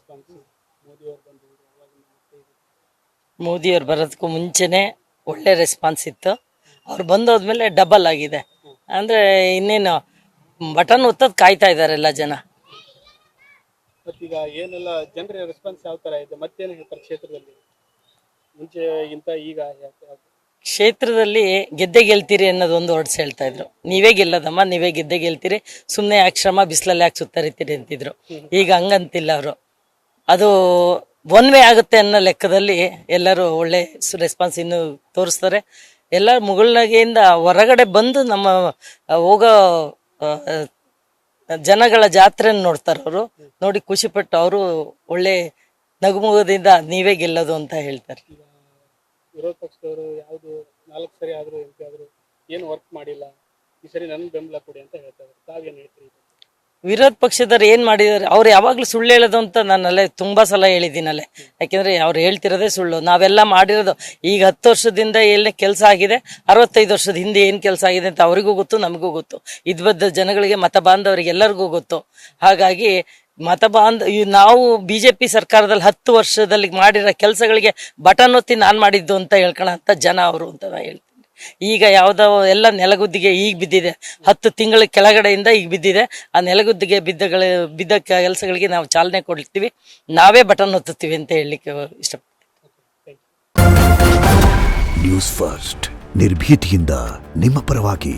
Response Modi ಅವರು ಬಂದಿದ್ರು ಅವಾಗಿಂದ ಮತ್ತೆ ಇದು? ಮೋದಿಯವ್ರು ಬರೋದಕ್ಕೂ ಮುಂಚೆನೆ ಒಳ್ಳೆ ರೆಸ್ಪಾನ್ಸ್ ಇತ್ತು. ಅವ್ರು ಬಂದೋದ್ಮೇಲೆ ಡಬಲ್ ಆಗಿದೆ. ಅಂದರೆ ಇನ್ನೇನು ಬಟನ್ ಒತ್ತೋದು ಕಾಯ್ತಾ ಇದ್ದಾರೆ ಎಲ್ಲ ಜನ. ಮತ್ತೀಗ ಏನೆಲ್ಲ ಜನರ ರೆಸ್ಪಾನ್ಸ್ ಯಾವ ಥರ ಇದೆ? ಮತ್ತೇನು ಹೇಳ್ತಾರೆ ಕ್ಷೇತ್ರದಲ್ಲಿ ಮುಂಚೆಗಿಂತ ಈಗ ಕ್ಷೇತ್ರದಲ್ಲಿ ಗೆದ್ದೆ ಗೆಲ್ತೀರಿ ಅನ್ನೋದು ಒಂದು ವರ್ಡ್ಸ್ ಹೇಳ್ತಾ ಇದ್ರು. ನೀವೇ ಗೆಲ್ಲದಮ್ಮ, ನೀವೇ ಗೆದ್ದೆ ಗೆಲ್ತೀರಿ, ಸುಮ್ಮನೆ ಯಾಕೆ ಶ್ರಮ, ಬಿಸಿಲಲ್ಲಿ ಯಾಕೆ ಸುತ್ತರಿತೀರಿ ಅಂತಿದ್ರು. ಈಗ ಹಂಗಂತಿಲ್ಲ ಅವರು. ಅದು ಒನ್ ವೇ ಆಗುತ್ತೆ ಅನ್ನೋ ಲೆಕ್ಕದಲ್ಲಿ ಎಲ್ಲರೂ ಒಳ್ಳೆ ರೆಸ್ಪಾನ್ಸ್ ಇನ್ನು ತೋರಿಸ್ತಾರೆ. ಎಲ್ಲ ಮುಗುಳ್ನಗೆಯಿಂದ ಹೊರಗಡೆ ಬಂದು ನಮ್ಮ ಹೋಗೋ ಜನಗಳ ಜಾತ್ರೆನ ನೋಡ್ತಾರೆ. ಅವರು ನೋಡಿ ಖುಷಿಪಟ್ಟು ಅವರು ಒಳ್ಳೆ ನಗುಮುಗದಿಂದ ನೀವೇ ಗೆಲ್ಲೋದು ಅಂತ ಹೇಳ್ತಾರೆ. ಈಗ ವಿರೋಧ ಪಕ್ಷದವರು ಯಾವುದು 4 ಸರಿ ಆದರೂ MP ಆದರೂ ಏನು ವರ್ಕ್ ಮಾಡಿಲ್ಲ, ಈ ಸರಿ ನನ್ನ ಬೆಂಬಲ ಕೊಡಿ ಅಂತ ಹೇಳ್ತಾರೆ. ತಾವೇನು ಹೇಳ್ತೀರಿ? ವಿರೋಧ ಪಕ್ಷದವ್ರು ಏನು ಮಾಡಿದ್ದಾರೆ? ಅವ್ರು ಯಾವಾಗಲೂ ಸುಳ್ಳು ಹೇಳೋದು ಅಂತ ನಾನಲ್ಲೇ ತುಂಬ ಸಲ ಹೇಳಿದ್ದೀನಲ್ಲೇ. ಯಾಕೆಂದರೆ ಅವ್ರು ಹೇಳ್ತಿರೋದೇ ಸುಳ್ಳು. ನಾವೆಲ್ಲ ಮಾಡಿರೋದು ಈಗ 10 ವರ್ಷದಿಂದ ಏನೇ ಕೆಲಸ ಆಗಿದೆ, 65 ವರ್ಷದ ಹಿಂದೆ ಏನು ಕೆಲಸ ಆಗಿದೆ ಅಂತ ಅವರಿಗೂ ಗೊತ್ತು, ನಮಗೂ ಗೊತ್ತು, ಇದ್ಬದ್ದ ಜನಗಳಿಗೆ, ಮತ ಬಾಂಧವರಿಗೆ ಎಲ್ಲರಿಗೂ ಗೊತ್ತು. ಹಾಗಾಗಿ ನಾವು BJP ಸರ್ಕಾರದಲ್ಲಿ 10 ವರ್ಷದಲ್ಲಿ ಮಾಡಿರೋ ಕೆಲಸಗಳಿಗೆ ಬಟನ್ ಒತ್ತಿ ನಾನು ಮಾಡಿದ್ದು ಅಂತ ಹೇಳ್ಕೊಳ ಅಂತ ಜನ ಅವರು ಅಂತ ನಾನು ಹೇಳ್ತೀನಿ. ಈಗ ಯಾವುದೋ ಎಲ್ಲ ನೆಲಗುದ್ದಿಗೆ ಈಗ ಬಿದ್ದಿದೆ, 10 ತಿಂಗಳ ಕೆಳಗಡೆಯಿಂದ ಈಗ ಬಿದ್ದಿದೆ. ಆ ನೆಲಗುದ್ದಿಗೆ ಬಿದ್ದ ಕೆಲಸಗಳಿಗೆ ನಾವು ಚಾಲನೆ ಕೊಡ್ತೀವಿ, ನಾವೇ ಬಟನ್ ಒತ್ತುತ್ತೀವಿ ಅಂತ ಹೇಳಲಿಕ್ಕೆ ಇಷ್ಟಪಡ್ತೀನಿ. ನ್ಯೂಸ್ ಫಸ್ಟ್, ನಿರ್ಭೀತಿಯಿಂದ ನಿಮ್ಮ ಪರವಾಗಿ.